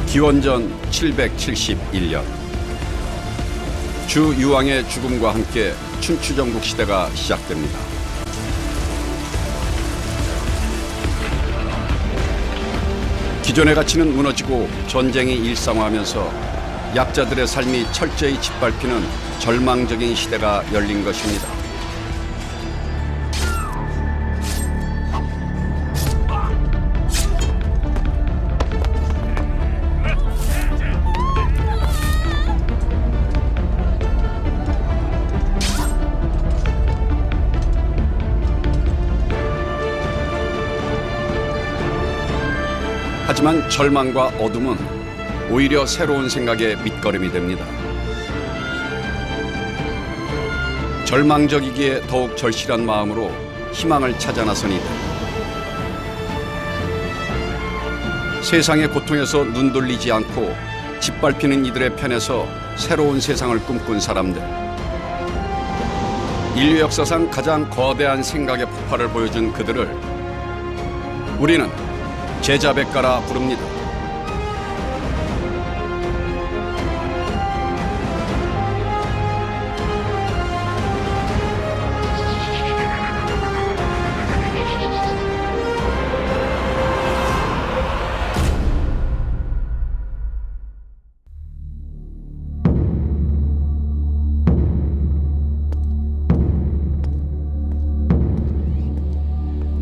기원전 771년 주 유왕의 죽음과 함께 춘추전국 시대가 시작됩니다. 기존의 가치는 무너지고 전쟁이 일상화하면서 약자들의 삶이 철저히 짓밟히는 절망적인 시대가 열린 것입니다. 하지만 절망과 어둠은 오히려 새로운 생각의 밑거름이 됩니다. 절망적이기에 더욱 절실한 마음으로 희망을 찾아 나선 이들. 세상의 고통에서 눈 돌리지 않고 짓밟히는 이들의 편에서 새로운 세상을 꿈꾼 사람들. 인류 역사상 가장 거대한 생각의 폭발을 보여준 그들을 우리는 제자백가라 부릅니다.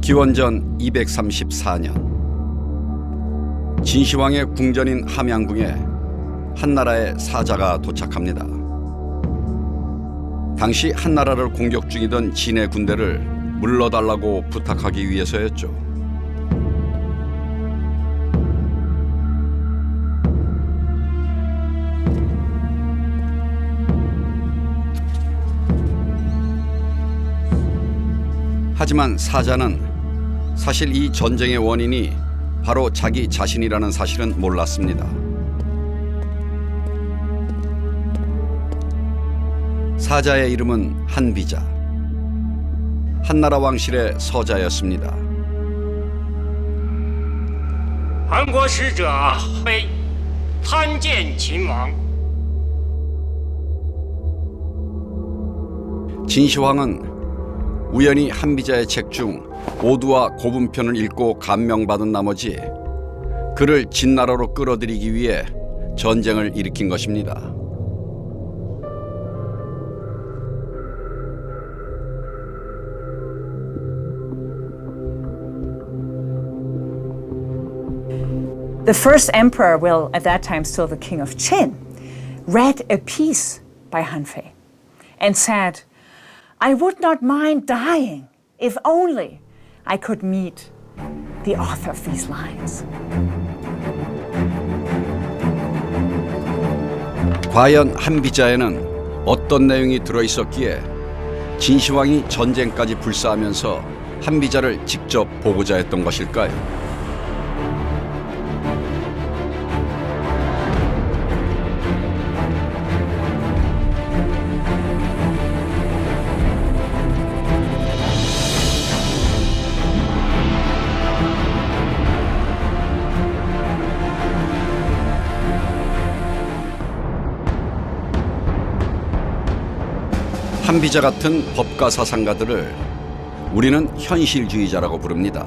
기원전 234년 진시황의 궁전인 함양궁에 한나라의 사자가 도착합니다. 당시 한나라를 공격 중이던 진의 군대를 물러달라고 부탁하기 위해서였죠. 하지만 사자는 사실 이 전쟁의 원인이 바로 자기 자신이라는 사실은 몰랐습니다. 사자의 이름은 한비자, 한나라 왕실의 서자였습니다. 韩国使者被参见秦王。 진시황은 우연히 한비자의 책 중 오두와 고분편을 읽고 감명받은 나머지 그를 진나라로 끌어들이기 위해 전쟁을 일으킨 것입니다. The first emperor, well, at that time still the king of Qin, read a piece by Han Fei and said, I would not mind dying if only I could meet the author of these lines. 과연 한비자에는 어떤 내용이 들어있었기에 진시황이 전쟁까지 불사하면서 한비자를 직접 보고자 했던 것일까요? 한비자 같은 법가 사상가들을 우리는 현실주의자라고 부릅니다.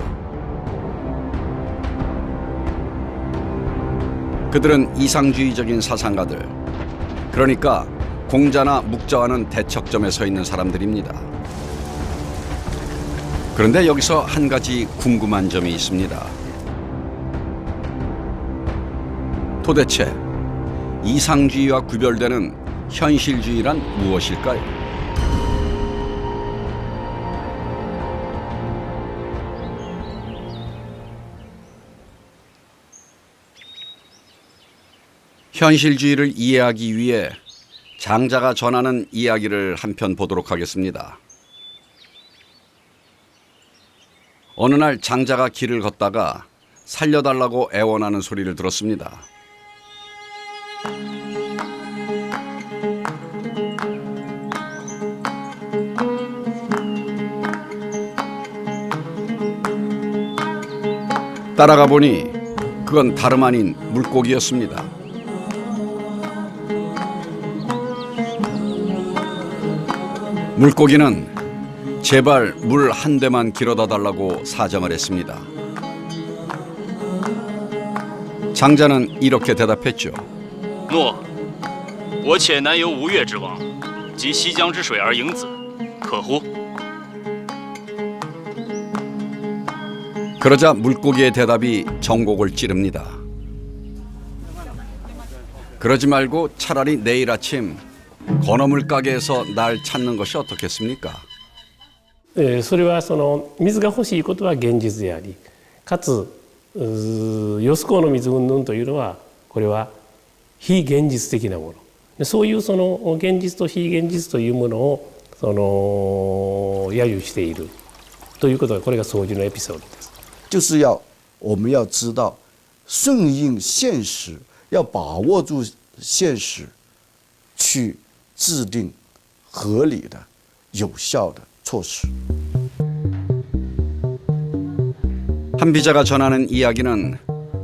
그들은 이상주의적인 사상가들, 그러니까 공자나 묵자와는 대척점에 서 있는 사람들입니다. 그런데 여기서 한 가지 궁금한 점이 있습니다. 도대체 이상주의와 구별되는 현실주의란 무엇일까요? 현실주의를 이해하기 위해 장자가 전하는 이야기를 한편 보도록 하겠습니다. 어느 날 장자가 길을 걷다가 살려달라고 애원하는 소리를 들었습니다. 따라가 보니 그건 다름 아닌 물고기였습니다. 물고기는 제발 물 한 대만 길어다 달라고 사정을 했습니다. 장자는 이렇게 대답했죠. 诺，我且南游吴越之王，及西江之水而迎子，可乎？ 그러자 물고기의 대답이 정곡을 찌릅니다. 그러지 말고 차라리 내일 아침 건어물 가게에서 날 찾는 것이 어떻겠습니까? それはその水が欲しいことは現実であり、かつよすこうの水云々というのはこれは非現実的なもの。そういうその現実と非現実というものをその揶揄しているということがこれが掃除のエピソードです。就是我们要知道顺应现实，要把握住现实，去制定合理的、有效的措施。 한 비자가 전하는 이야기는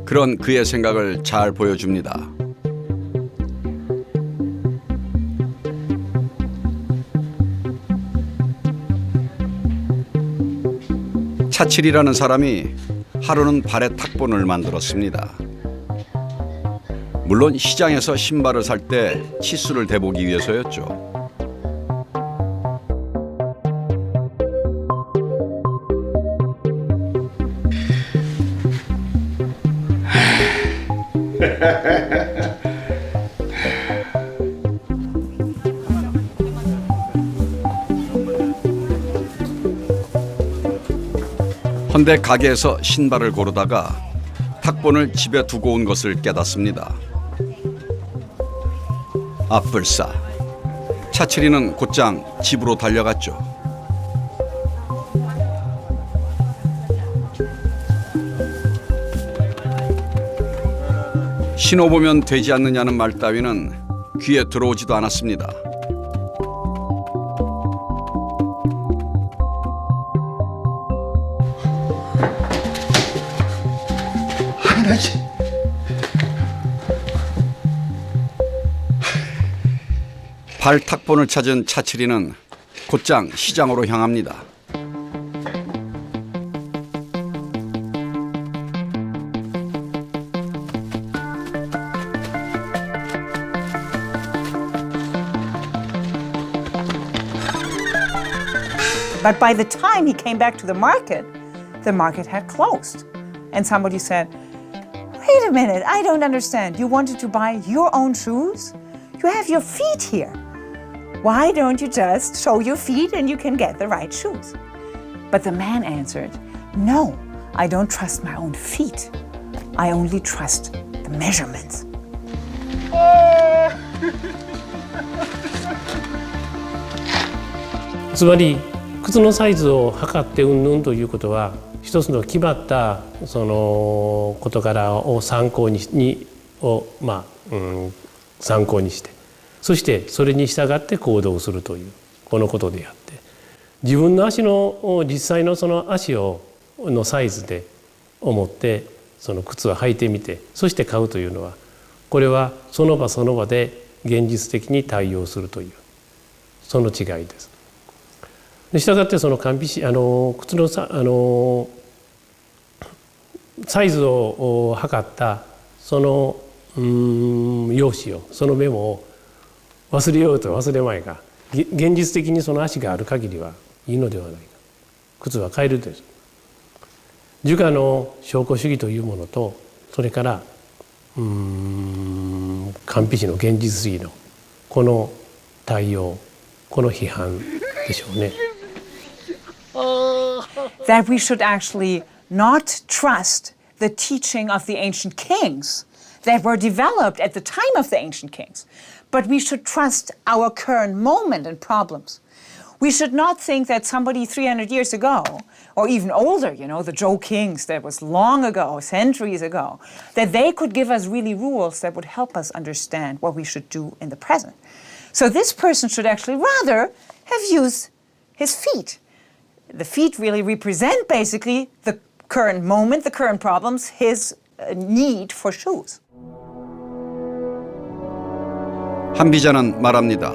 그런 그의 생각을 잘 보여줍니다. 차칠이라는 사람이 하루는 발에 탁본을 만들었습니다. 물론 시장에서 신발을 살 때 치수를 대보기 위해서였죠. 헌데 가게에서 신발을 고르다가 탁본을 집에 두고 온 것을 깨닫습니다. 앞불싸. 차칠이는 곧장 집으로 달려갔죠. 신어보면 되지 않느냐는 말 따위는 귀에 들어오지도 않았습니다. 발 탁본을 찾은 차칠이는 곧장 시장으로 향합니다. But by the time he came back to the market had closed. And somebody said, wait a minute, I don't understand. You wanted to buy your own shoes? You have your feet here. Why don't you just show your feet and you can get the right shoes? But the man answered, no, I don't trust my own feet. I only trust the measurements. 즉, 靴のサイズを測ってうんぬんということは一つの決まったその事柄を参考に参考にしてそしてそれに従って行動するというこのことであって自分の足の実際のその足のサイズで思ってその靴を履いてみてそして買うというのはこれはその場その場で現実的に対応するというその違いです。したがってその靴のサイズを測ったその用紙をそのメモを忘れようと忘れまいが現実的にその足がある限りはいいのではないか。靴は買えるです。儒家の証拠主義というものとそれから完璧の現実主義のこの対応この批判でしょうね。That we should actually not trust the teaching of the ancient kings that were developed at the time of the ancient kings, but we should trust our current moment and problems. We should not think that somebody 300 years ago, or even older, the Zhou kings that was long ago, centuries ago, that they could give us really rules that would help us understand what we should do in the present. So this person should actually rather have used his feet. The feet really represent basically the current moment, the current problems, his need for shoes. 한비자는 말합니다.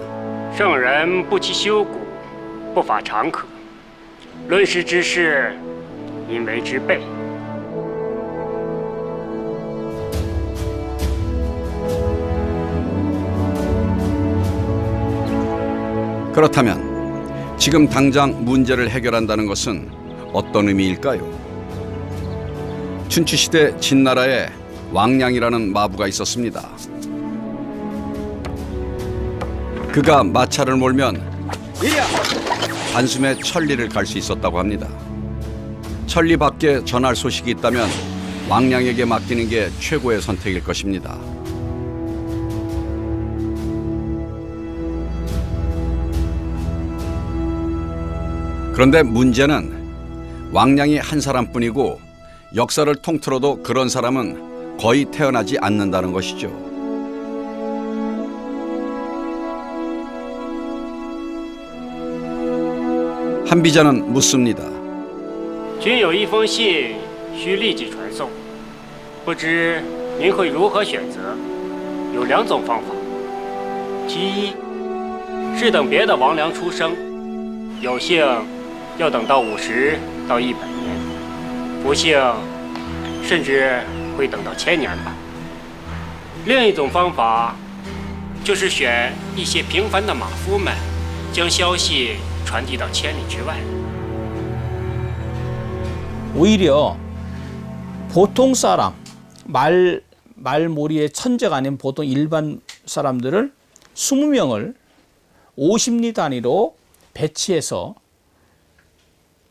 圣人不其修骨，不法常可。论事之事，因为之备。 그렇다면 지금 당장 문제를 해결한다는 것은 어떤 의미일까요? 춘추시대 진나라에 왕량이라는 마부가 있었습니다. 그가 마차를 몰면 단숨에 천리를 갈 수 있었다고 합니다. 천리 밖에 전할 소식이 있다면 왕량에게 맡기는 게 최고의 선택일 것입니다. 그런데 문제는 왕량이 한 사람뿐이고 역사를 통틀어도 그런 사람은 거의 태어나지 않는다는 것이죠. 한비자는 묻습니다. 君有一封信需立即传送，不知您会如何选择？有2种方法。其一是等别的王良出生，有幸要等到50到100年，不幸甚至会等到1000年吧。另一种方法就是选一些平凡的马夫们，将消息传递到千里之外。 오히려 보통 사람, 말몰이의 천재가 아닌 보통 일반 사람들을 20명을 50리 단위로 배치해서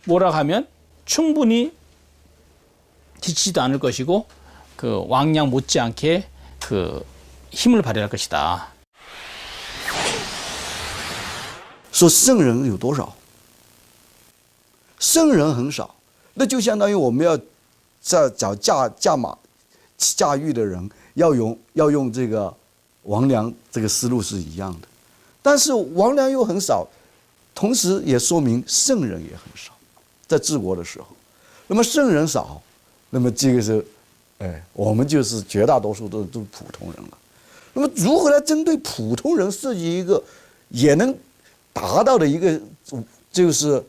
뭐라 하면 충분히 지치지도 않을 것이고 그 왕량 못지않게 그 힘을 발휘할 것이다. 说圣人有多少？圣人很少，那就相当于我们要找驾驭的人，要用这个王良这个思路是一样的。但是王良又很少，同时也说明圣人也很少，在治国的时候，那么圣人少，那么这个是，我们就是绝大多数都是普通人了。那么如何来针对普通人设计一个也能达到的一个就是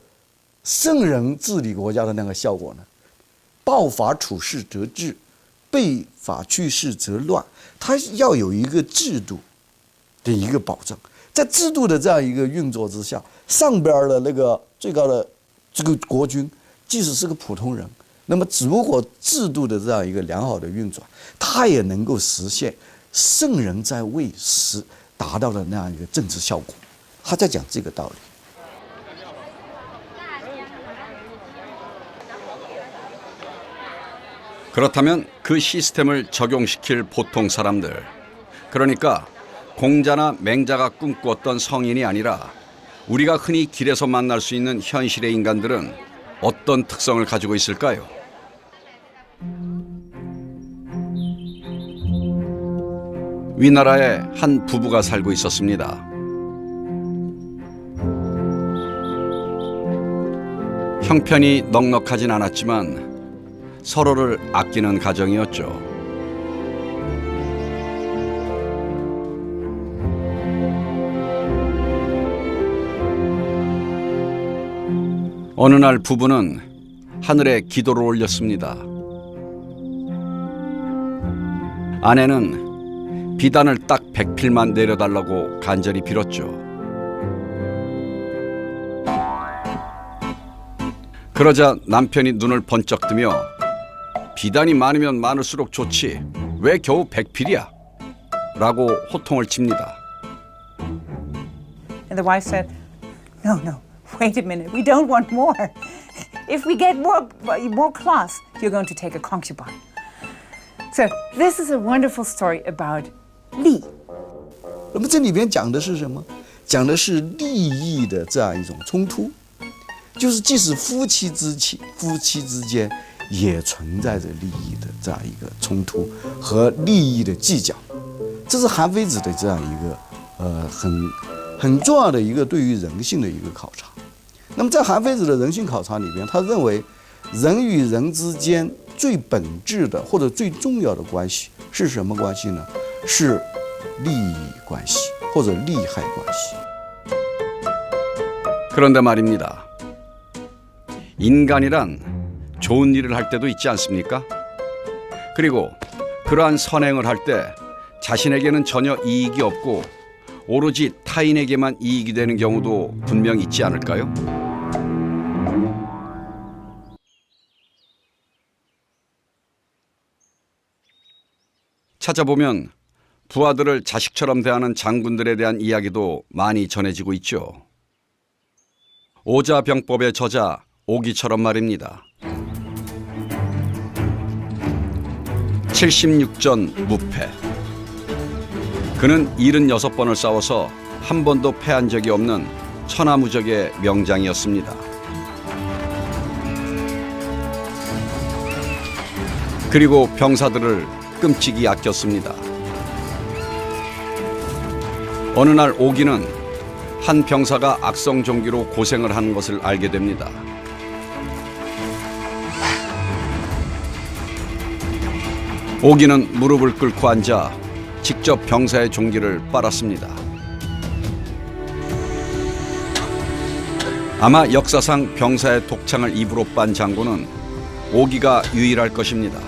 圣人治理国家的那个效果呢？报法处世则治，备法去世则乱。它要有一个制度的一个保障，在制度的这样一个运作之下，上边的那个最高的这个国君，即使是个普通人，那么如果制度的这样一个良好的运转，他也能够实现圣人在位时达到的那样一个政治效果。他在讲这个道理。 그렇다면 그 시스템을 적용시킬 보통 사람들, 그러니까 공자나 맹자가 꿈꾸었던 성인이 아니라 우리가 흔히 길에서 만날 수 있는 현실의 인간들은 어떤 특성을 가지고 있을까요? 위나라에 한 부부가 살고 있었습니다. 형편이 넉넉하진 않았지만 서로를 아끼는 가정이었죠. 어느 날 부부는 하늘에 기도를 올렸습니다. 아내는 비단을 딱 100필만 내려달라고 간절히 빌었죠. 그러자 남편이 눈을 번쩍 뜨며 비단이 많으면 많을수록 좋지 왜 겨우 100필이야? 라고 호통을 칩니다. And the wife said, no, wait a minute, we don't want more. If we get more cloth, you're going to take a concubine. So this is a wonderful story about Li. 那么这里边讲的是什么？讲的是利益的这样一种冲突，就是即使夫妻之间也存在着利益的这样一个冲突和利益的计较，这是韩非子的这样一个很重要的一个对于人性的一个考察。那么在韩非子的人性考察里边，他认为人与人之间最本质的或者最重要的关系是什么关系呢？是利益关系或者利害关系。 그런데 말입니다. 인간이란 좋은 일을 할 때도 있지 않습니까? 그리고 그러한 선행을 할 때 자신에게는 전혀 이익이 없고 오로지 타인에게만 이익이 되는 경우도 분명 있지 않을까요? 찾아보면 부하들을 자식처럼 대하는 장군들에 대한 이야기도 많이 전해지고 있죠. 오자병법의 저자 오기처럼 말입니다. 76전 무패. 그는 76번을 싸워서 한 번도 패한 적이 없는 천하무적의 명장이었습니다. 그리고 병사들을 끔찍이 아꼈습니다. 어느 날 오기는 한 병사가 악성 종기로 고생을 하는 것을 알게 됩니다. 오기는 무릎을 꿇고 앉아 직접 병사의 종기를 빨았습니다. 아마 역사상 병사의 독창을 입으로 빤 장군은 오기가 유일할 것입니다.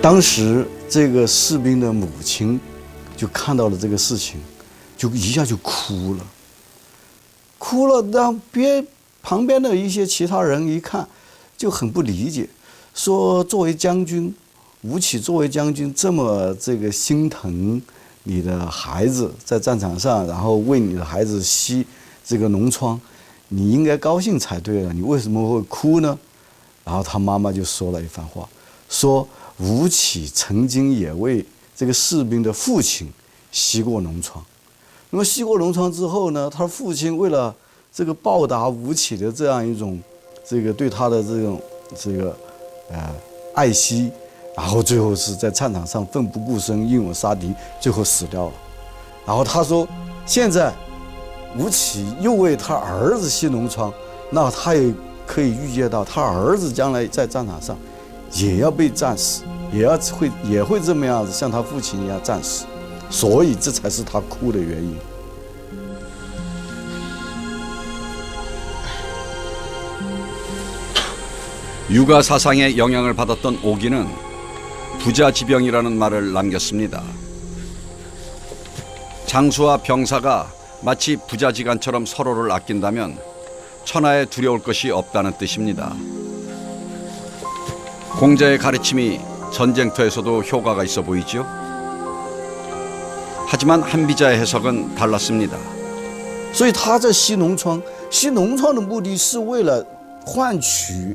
当时这个士兵的母亲就看到了这个事情，就一下就哭了，哭了。让旁边的一些其他人一看，就很不理解，说作为将军，吴起作为将军这么这个心疼你的孩子在战场上，然后为你的孩子吸这个脓疮，你应该高兴才对了，你为什么会哭呢？然后他妈妈就说了一番话，说吴起曾经也为这个士兵的父亲吸过脓疮，那么吸过脓疮之后呢，他父亲为了这个报答吴起的这样一种这个对他的这个爱惜，然后最后是在战场上奋不顾身英勇杀敌，最后死掉了。然后他说，现在吴起又为他儿子吸脓疮，那他也可以预见到他儿子将来在战场上也要被战死，也会这么样子像他父亲一样战死，所以这才是他哭的原因。 육아 사상의 영향을 받았던 오기는 부자지병이라는 말을 남겼습니다. 장수와 병사가 마치 부자지간처럼 서로를 아낀다면 천하에 두려울 것이 없다는 뜻입니다. 공자의 가르침이 전쟁터에서도 효과가 있어 보이죠? 하지만 한비자의 해석은 달랐습니다. 所以他在吸脓疮，吸脓疮的目的是为了换取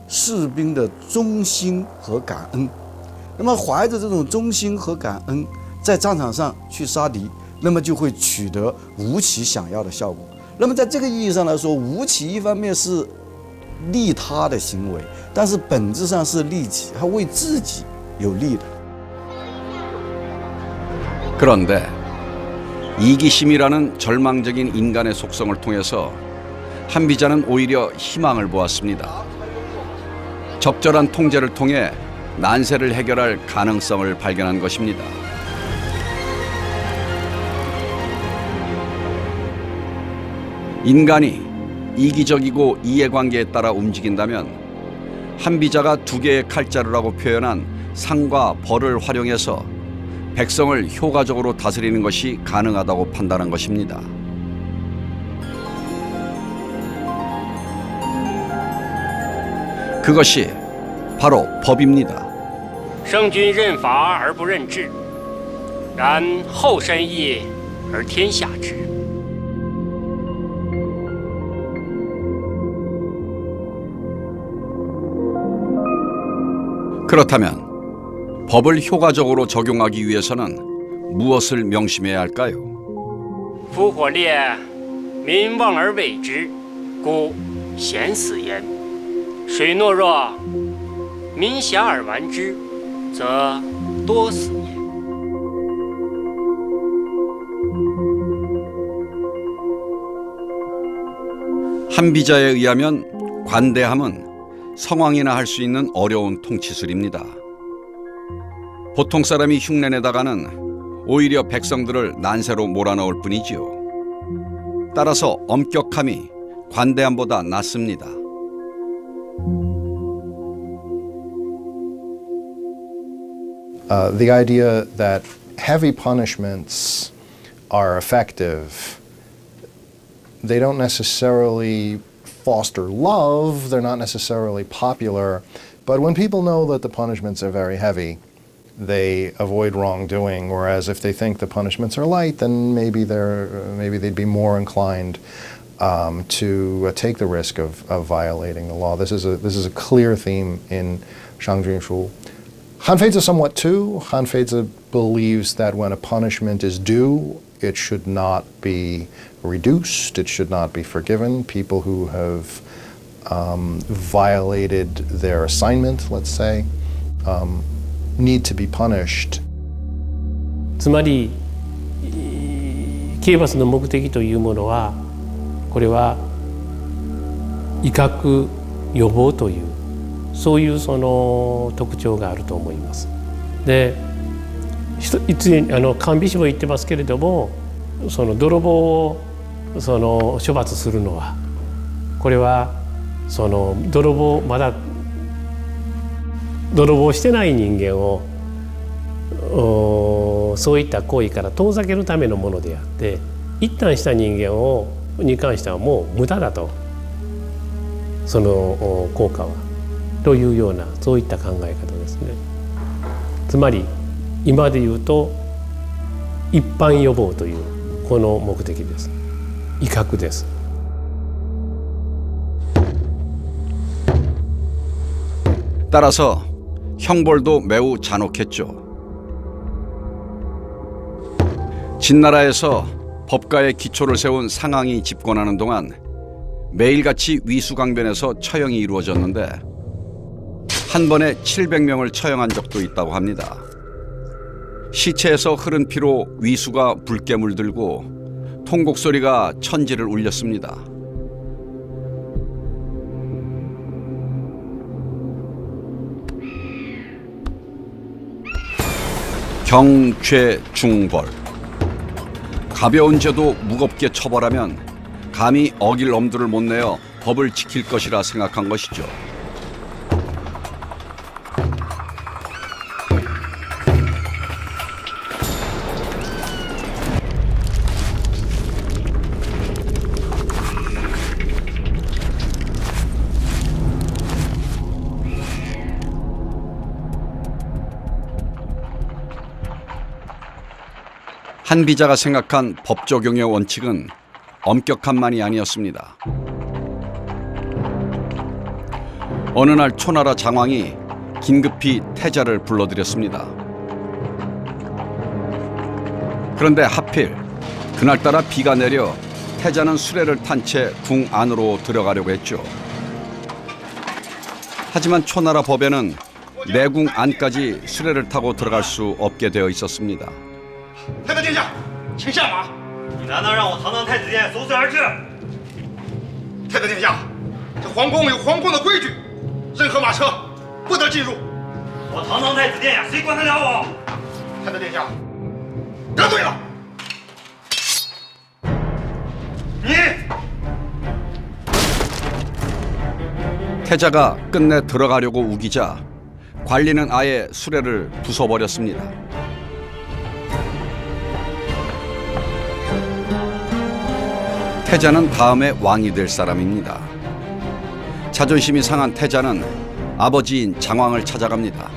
士兵的忠心和感恩，那么怀着这种忠心和感恩，在战场上去杀敌，那么就会取得吴起想要的效果。那么在这个意义上来说，吴起一方面是利他的行为，但是本质上是利己，他为自己有利的。 그런데 이기심이라는 절망적인 인간의 속성을 통해서 한비자는 오히려 희망을 보았습니다. 적절한 통제를 통해 난세를 해결할 가능성을 발견한 것입니다. 인간이 이기적이고 이해관계에 따라 움직인다면 한비자가 두 개의 칼자루라고 표현한 상과 벌을 활용해서 백성을 효과적으로 다스리는 것이 가능하다고 판단한 것입니다. 그것이 바로 법입니다. 圣君任法而不任治，然后生义而天下治。 그렇다면 법을 효과적으로 적용하기 위해서는 무엇을 명심해야 할까요? 夫火烈，民望而为之，故贤死焉；水懦弱，民暇而玩之，则多死也。 한 비자에 의하면 관대함은 성왕이나 할 수 있는 어려운 통치술입니다. 보통 사람이 흉내내다가는 오히려 백성들을 난세로 몰아넣을 뿐이지요. 따라서 엄격함이 관대함보다 낫습니다. The idea that heavy punishments are effective, they don't necessarily foster love, they're not necessarily popular, but when people know that the punishments are very heavy, they avoid wrongdoing, whereas if they think the punishments are light, then maybe they'd be more inclined to take the risk of violating the law. This is a clear theme in Shangjinshu. Han Feizi somewhat too. Han Feizi believes that when a punishment is due, it should not be reduced, it should not be forgiven. People who have violated their assignment, let's say, need to be punished. つまり刑罰の目的というものはこれは威嚇予防というそういうその特徴があると思います。でいつ甘美氏も言ってますけれどもその泥棒をその処罰するのはこれはそのまだ泥棒してない人間をそういった行為から遠ざけるためのものであって一旦した人間に関してはもう無駄だとその効果はというようなそういった考え方ですね。つまり今で言うと一般予防というこの目的です。威嚇です。 따라서 형벌도 매우 잔혹했죠. 진나라에서 법가의 기초를 세운 상황이 집권하는 동안 매일같이 위수강변에서 처형이 이루어졌는데 한 번에 700명을 처형한 적도 있다고 합니다. 시체에서 흐른 피로 위수가 붉게 물들고 통곡소리가 천지를 울렸습니다. 경죄중벌. 가벼운 죄도 무겁게 처벌하면 감히 어길 엄두를 못 내어 법을 지킬 것이라 생각한 것이죠. 한 비자가 생각한 법 적용의 원칙은 엄격함만이 아니었습니다. 어느 날 초나라 장왕이 긴급히 태자를 불러들였습니다. 그런데 하필 그날따라 비가 내려 태자는 수레를 탄 채 궁 안으로 들어가려고 했죠. 하지만 초나라 법에는 내궁 안까지 수레를 타고 들어갈 수 없게 되어 있었습니다. 太子殿下，请下马。你难道让我堂堂太子殿搜随而至？太子殿下，这皇宫有皇宫的规矩，任何马车不得进入。我堂堂太子殿呀，谁管得了我？太子殿下，得罪了。你。 태자가 끝내 들어가려고 우기자 관리는 아예 수레를 부숴버렸습니다. 태자는 다음에 왕이 될 사람입니다. 자존심이 상한 태자는 아버지인 장왕을 찾아갑니다.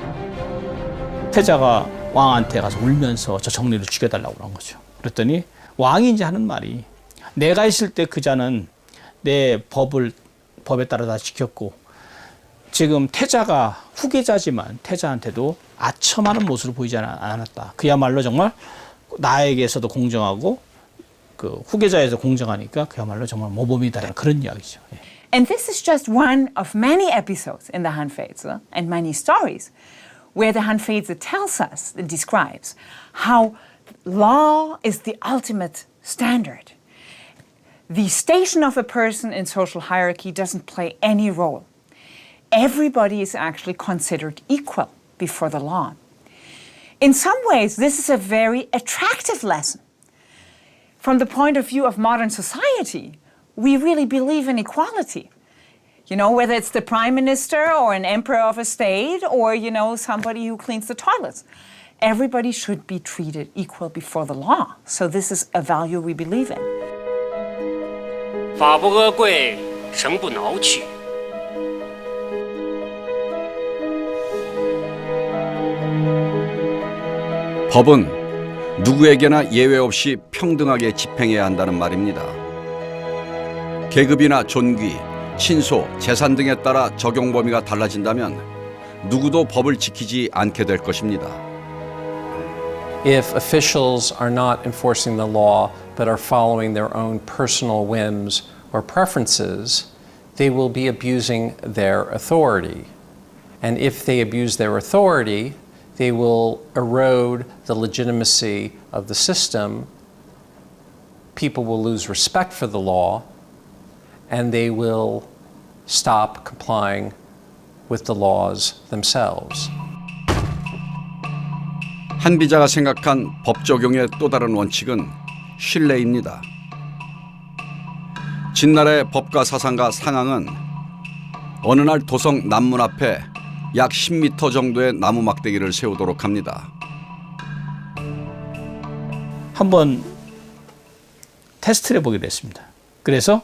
태자가 왕한테 가서 울면서 저 정리를 죽여달라고 그런 거죠. 그랬더니 왕이 이제 하는 말이 내가 있을 때 그 자는 내 법에 따라 다 지켰고 지금 태자가 후계자지만 태자한테도 아첨하는 모습을 보이지 않았다. 그야말로 정말 나에게서도 공정하고 그 후계자에서 공정하니까 그야말로 정말 모범이다. 그런 이야기죠. And this is just one of many episodes in the Han Feizi and many stories where the Hanfeizi tells us and describes how law is the ultimate standard. The station of a person in social hierarchy doesn't play any role. Everybody is actually considered equal before the law. In some ways, this is a very attractive lesson. From the point of view of modern society, we really believe in equality. You know, whether it's the prime minister or an emperor of a state or, you know, somebody who cleans the toilets. Everybody should be treated equal before the law. So this is a value we believe in. 法不阿贵，诚不挠取。 법은 누구에게나 예외 없이 평등하게 집행해야 한다는 말입니다. 계급이나 존귀, 친소, 재산 등에 따라 적용 범위가 달라진다면 누구도 법을 지키지 않게 될 것입니다. If officials are not enforcing the law but are following their own personal whims or preferences, they will be abusing their authority. And if they abuse their authority, they will erode the legitimacy of the system. People will lose respect for the law, and they will stop complying with the laws themselves. 한비자가 생각한 법 적용의 또 다른 원칙은 신뢰입니다. 진나라의 법가 사상가 상항은 어느 날 도성 남문 앞에 약 10m 정도의 나무 막대기를 세우도록 합니다. 한번 테스트를 해보게 됐습니다. 그래서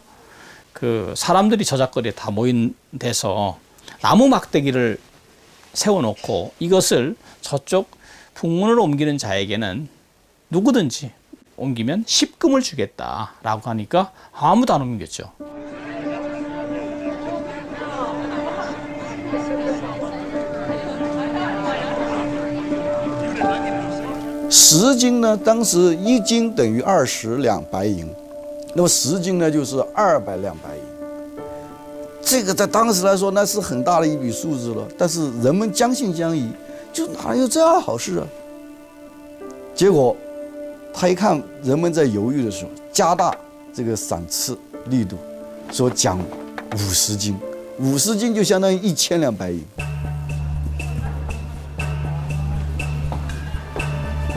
그 사람들이 저작거리에 다 모인 데서 나무 막대기를 세워놓고 이것을 저쪽 북문으로 옮기는 자에게는 누구든지 옮기면 10금을 주겠다라고 하니까 아무도 안 옮겼죠.10斤呢，当时1斤等于20两白银，那么10斤呢就是200两白银。这个在当时来说那是很大的一笔数字了，但是人们将信将疑，就哪有这样的好事啊？结果他一看人们在犹豫的时候，加大这个赏赐力度，说奖50斤，50斤就相当于1000两白银。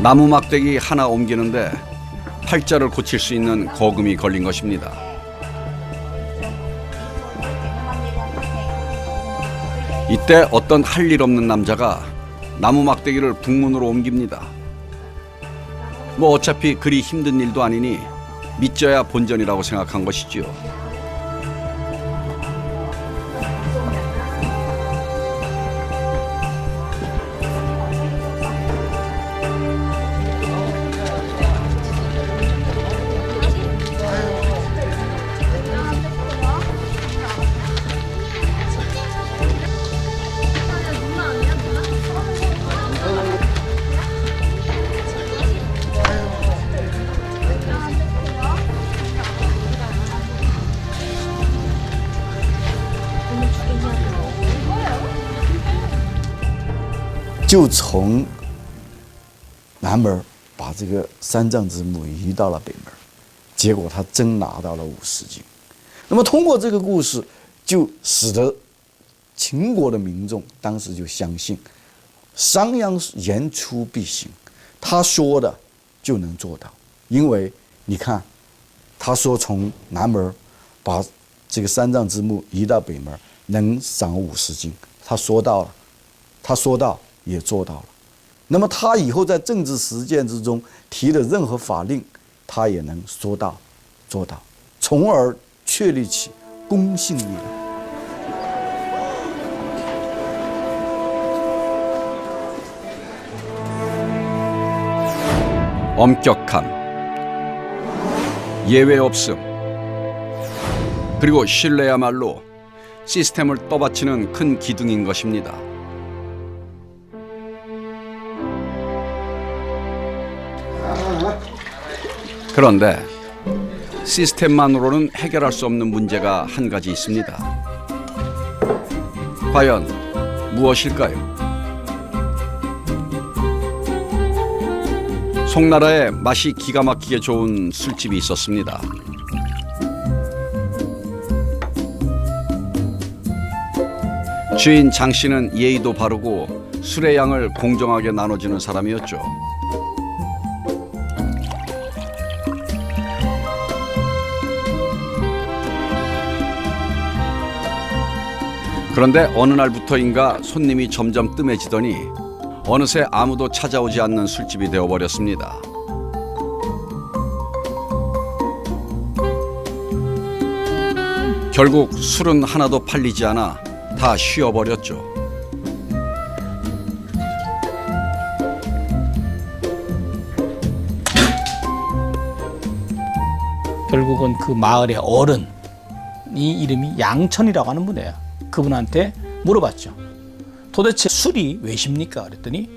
나무 막대기 하나 옮기는데 팔자를 고칠 수 있는 거금이 걸린 것입니다. 이때 어떤 할 일 없는 남자가 나무 막대기를 북문으로 옮깁니다. 뭐 어차피 그리 힘든 일도 아니니 믿져야 본전이라고 생각한 것이지요.就从南门把这个三藏之墓移到了北门，结果他真拿到了50斤。那么通过这个故事，就使得秦国的民众当时就相信，商鞅言出必行，他说的就能做到。因为你看，他说从南门把这个三藏之墓移到北门，能赏50斤，他说到了，他说到。 也做到了，那么他以后在政治实践之中提的任何法令，他也能说到做到，从而确立起公信力来。 엄격함, 예외 없음, 그리고 신뢰야말로 시스템을 떠받치는 큰 기둥인 것입니다. 그런데 시스템만으로는 해결할 수 없는 문제가 한 가지 있습니다. 과연 무엇일까요? 송나라에 맛이 기가 막히게 좋은 술집이 있었습니다. 주인 장 씨는 예의도 바르고 술의 양을 공정하게 나눠주는 사람이었죠. 그런데 어느 날부터인가 손님이 점점 뜸해지더니 어느새 아무도 찾아오지 않는 술집이 되어버렸습니다. 결국 술은 하나도 팔리지 않아 다 쉬어버렸죠. 결국은 그 마을의 어른이 이름이 양천이라고 하는 분이에요. 그분한테 물어봤죠. 도대체 술이 왜 쉽니까? 그랬더니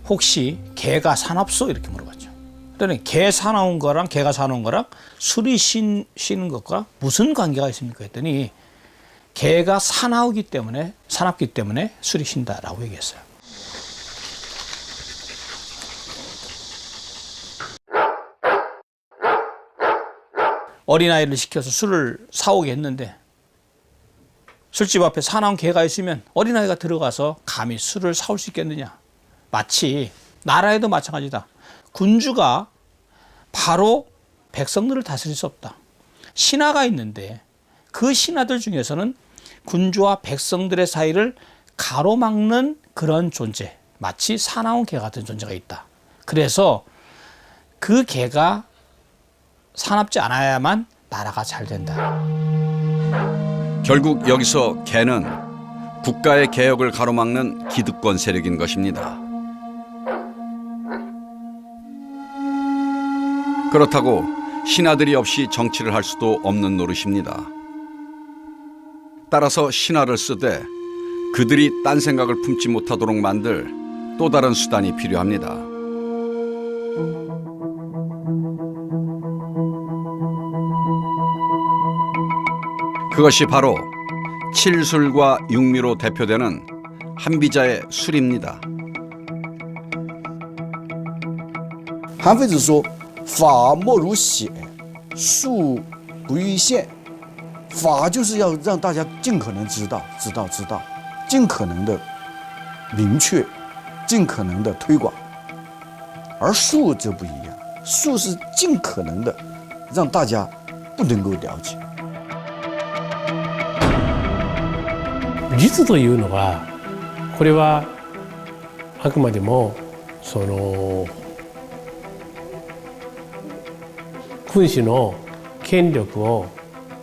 혹시 개가 사납소? 이렇게 물어봤죠. 그랬더니 개 사나운 거랑 개가 사나운 거랑 술이 쉬는 것과 무슨 관계가 있습니까? 했더니 개가 사납기 때문에 술이 쉰다라고 얘기했어요. 어린아이를 시켜서 술을 사오게 했는데 술집 앞에 사나운 개가 있으면 어린아이가 들어가서 감히 술을 사올 수 있겠느냐. 마치 나라에도 마찬가지다. 군주가 바로 백성들을 다스릴 수 없다. 신하가 있는데 그 신하들 중에서는 군주와 백성들의 사이를 가로막는 그런 존재, 마치 사나운 개 같은 존재가 있다. 그래서 그 개가 사납지 않아야만 나라가 잘 된다. 결국 여기서 개는 국가의 개혁을 가로막는 기득권 세력인 것입니다. 그렇다고 신하들이 없이 정치를 할 수도 없는 노릇입니다. 따라서 신하를 쓰되 그들이 딴 생각을 품지 못하도록 만들 또 다른 수단이 필요합니다. 그것이 바로 칠술과 육미로 대표되는 한비자의 술입니다. 韩非子说：“法莫如显，术不逾宪。法就是要让大家尽可能知道，尽可能的明确，尽可能的推广。而术则不一样，术是尽可能的让大家不能够了解。” 術というのはこれはあくまでもその君主の権力を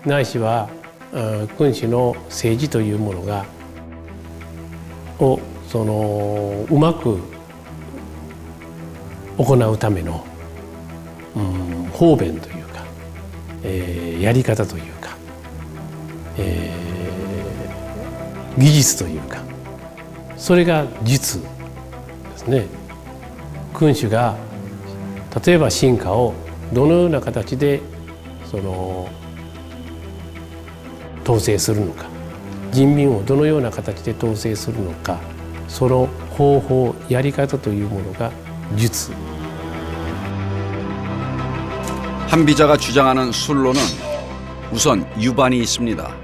ないしは君主の政治というものがをそのうまく行うための方便というか、やり方というか、技術というかそれが術ですね。君主が例えば臣下をどのような形でその統制するのか、人民をどのような形で統制するのか、その方法やり方というものが術。 한비자가 주장하는 술로는 우선 유반이 있습니다.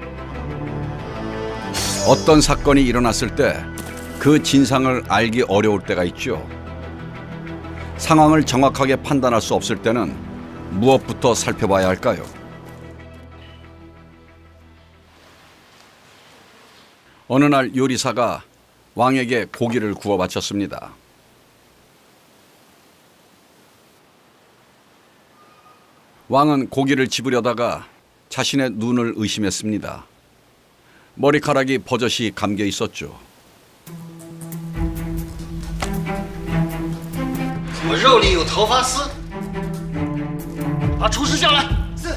어떤 사건이 일어났을 때 그 진상을 알기 어려울 때가 있죠. 상황을 정확하게 판단할 수 없을 때는 무엇부터 살펴봐야 할까요? 어느 날 요리사가 왕에게 고기를 구워 바쳤습니다. 왕은 고기를 집으려다가 자신의 눈을 의심했습니다. 머리카락이 버젓이 감겨 있었죠. 我肉里有头发丝，把厨师叫来。是。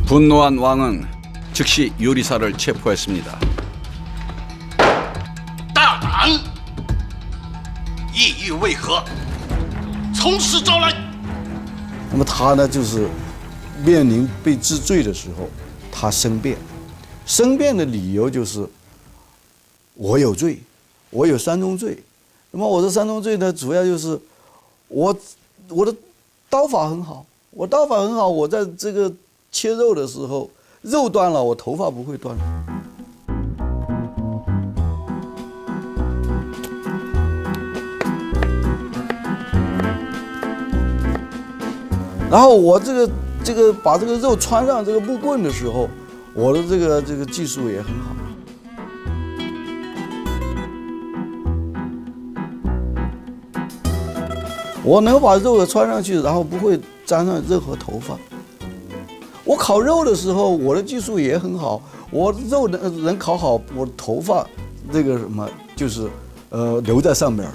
분노한 왕은 즉시 요리사를 체포했습니다. 大胆！意欲为何？从实招来。那么他呢，就是面临被治罪的时候，他申辩，申辩的理由就是我有罪，我有三宗罪。那么我的三宗罪呢，主要就是我的刀法很好，我在这个切肉的时候，肉断了，我头发不会断。然后我这个把这个肉穿上这个木棍的时候，我的这个技术也很好。我能把肉穿上去，然后不会沾上任何头发。我烤肉的时候，我的技术也很好，我肉能烤好，我的头发这个什么就是留在上面。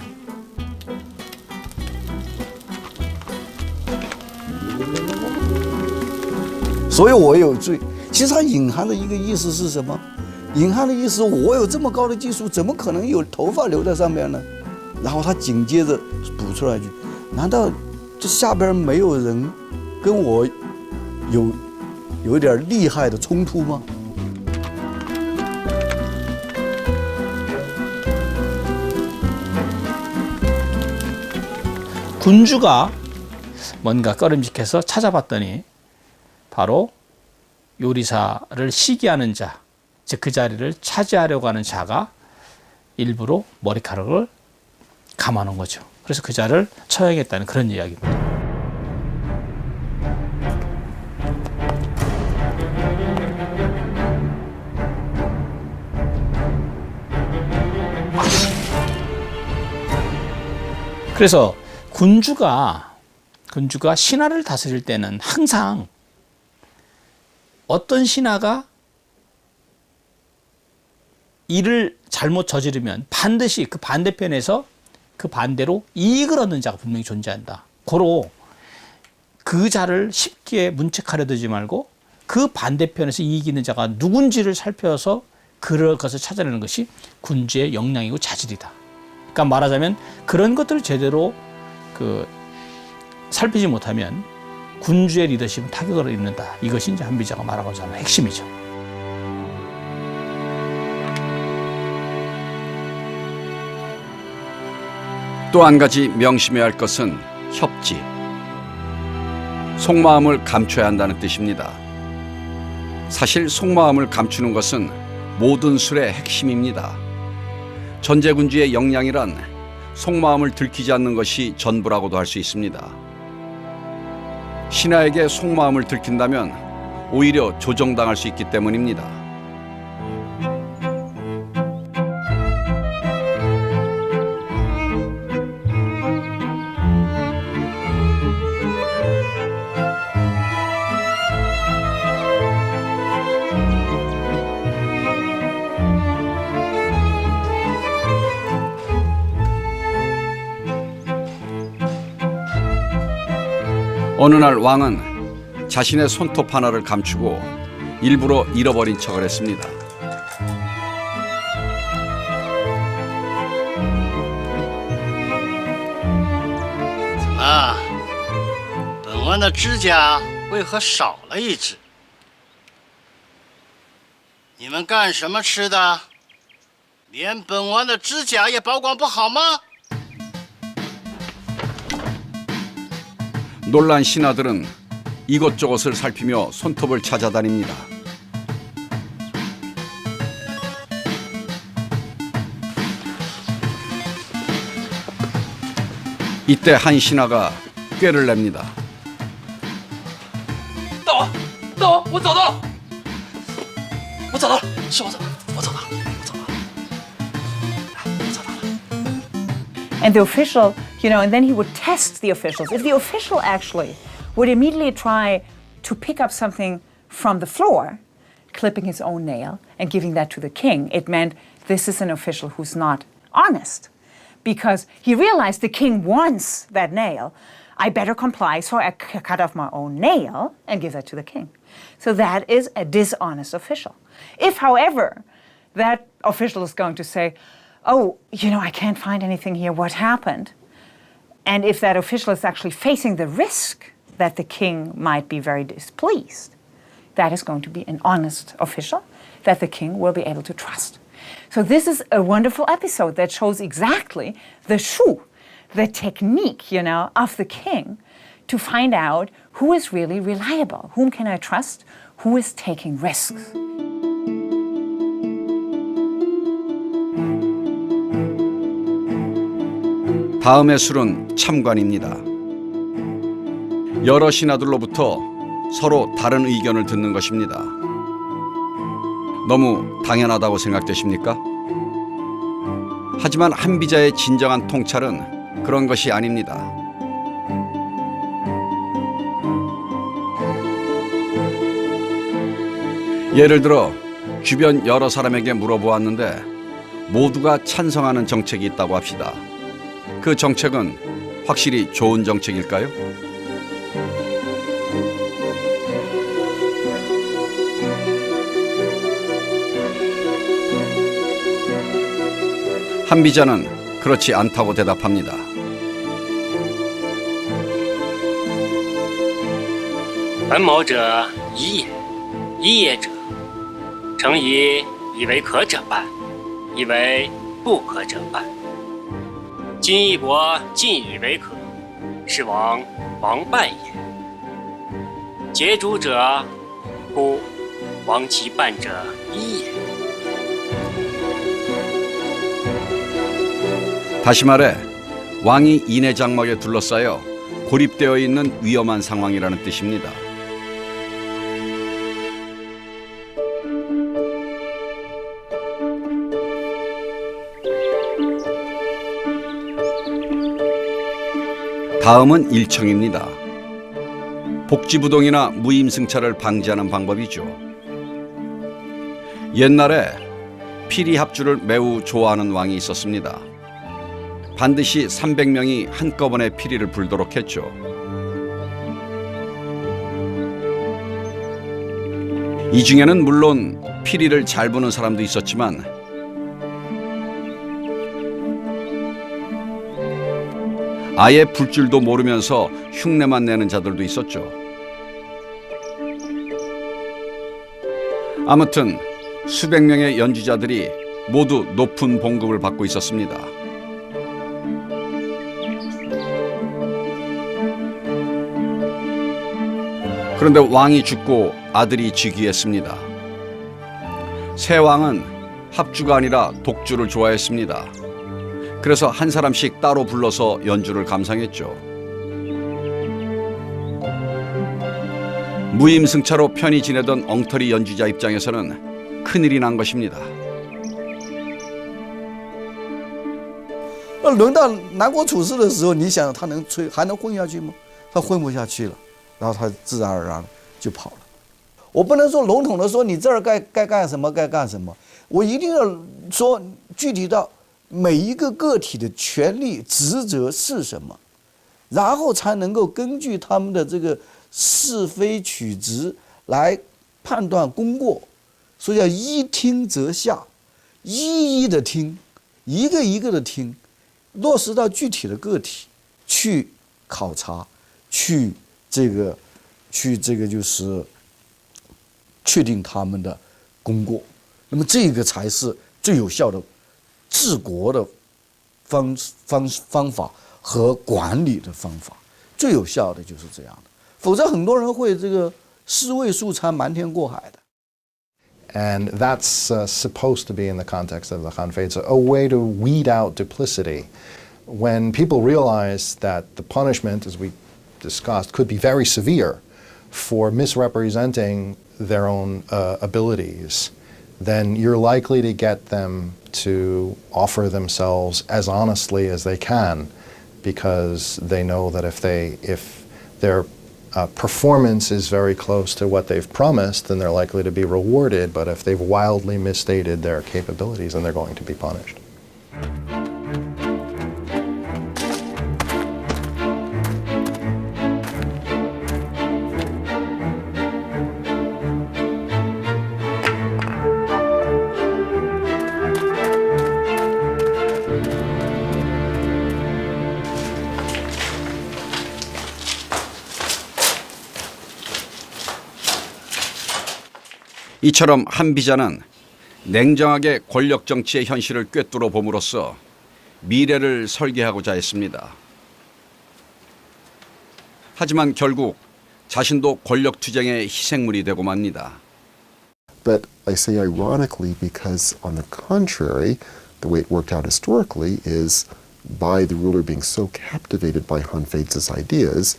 所以我有罪。其实它隐含的一个意思是什么？隐含的意思，我有这么高的技术，怎么可能有头发留在上面呢？然后他紧接着补出来一句：难道这下边没有人跟我有点厉害的冲突吗？ 군주가 뭔가 꺼림직해서 찾아봤더니 바로 요리사를 시기하는 자, 즉 그 자리를 차지하려고 하는 자가 일부러 머리카락을 감아놓은 거죠. 그래서 그 자를 처형했다는 그런 이야기입니다. 그래서 군주가 신하를 다스릴 때는 항상 어떤 신하가 일을 잘못 저지르면 반드시 그 반대편에서 그 반대로 이익을 얻는 자가 분명히 존재한다. 고로 그 자를 쉽게 문책하려 들지 말고 그 반대편에서 이익이 있는 자가 누군지를 살펴서 그것을 찾아내는 것이 군주의 역량이고 자질이다. 그러니까 말하자면 그런 것들을 제대로 살피지 못하면 군주의 리더십은 타격을 입는다. 이것이 이제 한비자가 말하고자 하는 핵심이죠. 또 한 가지 명심해야 할 것은 협지. 속마음을 감춰야 한다는 뜻입니다. 사실 속마음을 감추는 것은 모든 술의 핵심입니다. 전제군주의 역량이란 속마음을 들키지 않는 것이 전부라고도 할 수 있습니다. 신하에게 속마음을 들킨다면 오히려 조정당할 수 있기 때문입니다. 어느 날 왕은 자신의 손톱 하나를 감추고 일부러 잃어버린 척을 했습니다. 아, 本王的指甲为何少了一只？你们干什么吃的？连本王的指甲也保管不好吗？ 놀란 신하들은 이것저것을 살피며 손톱을 찾아다닙니다. 이때 한 신하가 꾀를 냅니다. 我找到了，是我找到了。 And the official, and then he would test the officials. If the official actually would immediately try to pick up something from the floor, clipping his own nail and giving that to the king, it meant this is an official who's not honest. Because he realized the king wants that nail. I better comply, so I cut off my own nail and give that to the king. So that is a dishonest official. If, however, that official is going to say, oh, I can't find anything here, what happened? And if that official is actually facing the risk that the king might be very displeased, that is going to be an honest official. that the king will be able to trust. So this is a wonderful episode that shows exactly the shu, the technique, of the king to find out who is really reliable, whom can I trust, who is taking risks. 다음의 술은 참관입니다. 여러 신하들로부터 서로 다른 의견을 듣는 것입니다. 너무 당연하다고 생각되십니까? 하지만 한비자의 진정한 통찰은 그런 것이 아닙니다. 예를 들어 주변 여러 사람에게 물어보았는데 모두가 찬성하는 정책이 있다고 합시다. 그 정책은 확실히 좋은 정책일까요? 한비자는 그렇지 않다고 대답합니다.本谋者一也，一也者，诚以为可者办，以为不可者办。今一国尽以为可，是王办也。桀主者，故王其办者一也。 다시 말해 왕이 인해 장막에 둘러싸여 고립되어 있는 위험한 상황이라는 뜻입니다. 다음은 일청입니다. 복지부동이나 무임승차를 방지하는 방법이죠. 옛날에 피리합주를 매우 좋아하는 왕이 있었습니다. 반드시 300명이 한꺼번에 피리를 불도록 했죠. 이 중에는 물론 피리를 잘 부는 사람도 있었지만 아예 불 줄도 모르면서 흉내만 내는 자들도 있었죠. 아무튼 수백 명의 연주자들이 모두 높은 봉급을 받고 있었습니다. 그런데 왕이 죽고 아들이 즉위했습니다. 새 왕은 합주가 아니라 독주를 좋아했습니다. 그래서 한 사람씩 따로 불러서 연주를 감상했죠. 무임승차로 편히 지내던 엉터리 연주자 입장에서는 큰일이 난 것입니다. 轮到南国处士的时候，你想他能吹还能混下去吗？他混不下去了，然后他自然而然就跑了。我不能说笼统的说你这儿该干什么该干什么，我一定要说具体到每一个个体的权利职责是什么，然后才能够根据他们的这个是非曲直来判断功过。所以叫依听则下，一一的听，一个一个的听，落实到具体的个体去考察，去这个就是确定他们的功过。那么这个才是最有效的治国的方法和管理的方法，最有效的就是这样的。否则很多人会这个尸位素餐、瞒天过海的。 And that's supposed to be, in the context of the Khanfei, a way to weed out duplicity. When people realize that the punishment, as we discussed, could be very severe for misrepresenting their own abilities, then you're likely to get them to offer themselves as honestly as they can, because they know that if their performance is very close to what they've promised, then they're likely to be rewarded. But if they've wildly misstated their capabilities, then they're going to be punished. 이처럼 한비자는 냉정하게 권력 정치의 현실을 꿰뚫어 봄으로써 미래를 설계하고자 했습니다. 하지만 결국 자신도 권력 투쟁의 희생물이 되고 맙니다. But I say ironically because on the contrary, the way it worked out historically is by the ruler being so captivated by Han Fei's ideas,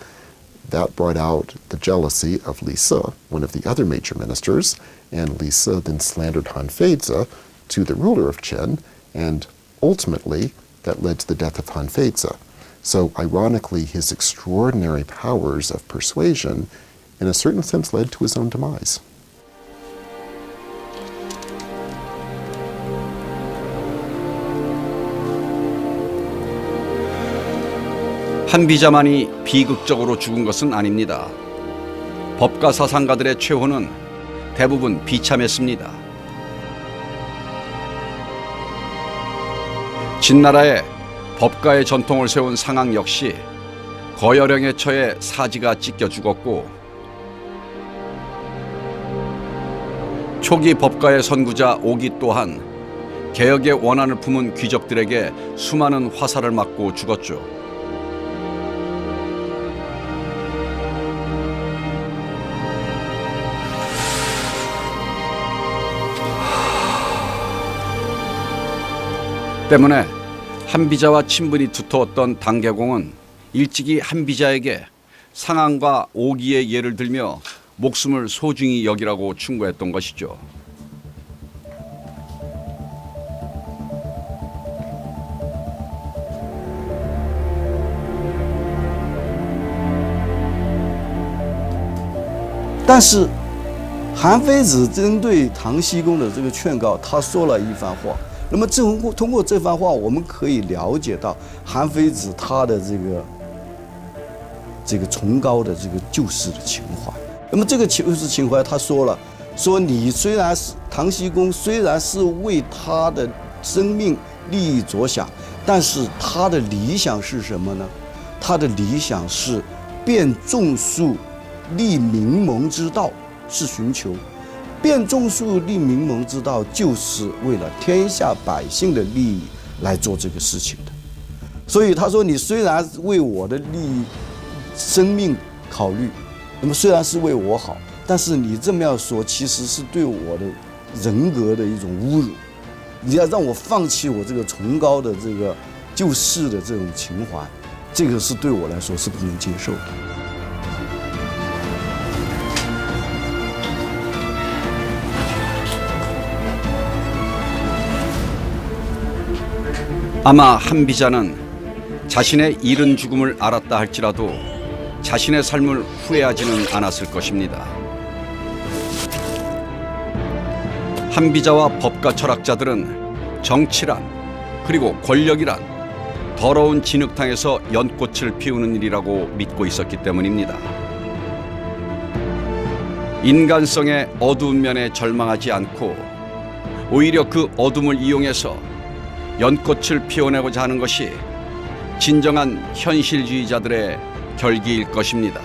that brought out the jealousy of Li Se, one of the other major ministers, and Li Se then slandered Han Feizi to the ruler of Qin, and ultimately that led to the death of Han Feizi. So ironically, his extraordinary powers of persuasion in a certain sense led to his own demise. 한비자만이 비극적으로 죽은 것은 아닙니다. 법가 사상가들의 최후는 대부분 비참했습니다. 진나라에 법가의 전통을 세운 상황 역시 거열형에 처해 사지가 찢겨 죽었고, 초기 법가의 선구자 오기 또한 개혁의 원한을 품은 귀족들에게 수많은 화살을 맞고 죽었죠. 때문에 한비자와 친분이 두터웠던 당개공은 일찍이 한비자에게 상한과 오기의 예를 들며 목숨을 소중히 여기라고 충고했던 것이죠.但是韩非子针对唐僖公的这个劝告，他说了一番话。那么通过这番话，我们可以了解到韩非子他的这个崇高的这个救世的情怀。那么这个救世情怀，他说了，说你虽然是唐僖公，虽然是为他的生命利益着想，但是他的理想是什么呢？他的理想是变众术，立民盟之道，是寻求。变众术立民盟之道，就是为了天下百姓的利益来做这个事情的。所以他说，你虽然为我的利益、生命考虑，那么虽然是为我好，但是你这么样说，其实是对我的人格的一种侮辱。你要让我放弃我这个崇高的这个救世的这种情怀，这个是对我来说是不能接受的。 아마 한비자는 자신의 이른 죽음을 알았다 할지라도 자신의 삶을 후회하지는 않았을 것입니다. 한비자와 법가 철학자들은 정치란, 그리고 권력이란 더러운 진흙탕에서 연꽃을 피우는 일이라고 믿고 있었기 때문입니다. 인간성의 어두운 면에 절망하지 않고 오히려 그 어둠을 이용해서 연꽃을 피워내고자 하는 것이 진정한 현실주의자들의 결기일 것입니다.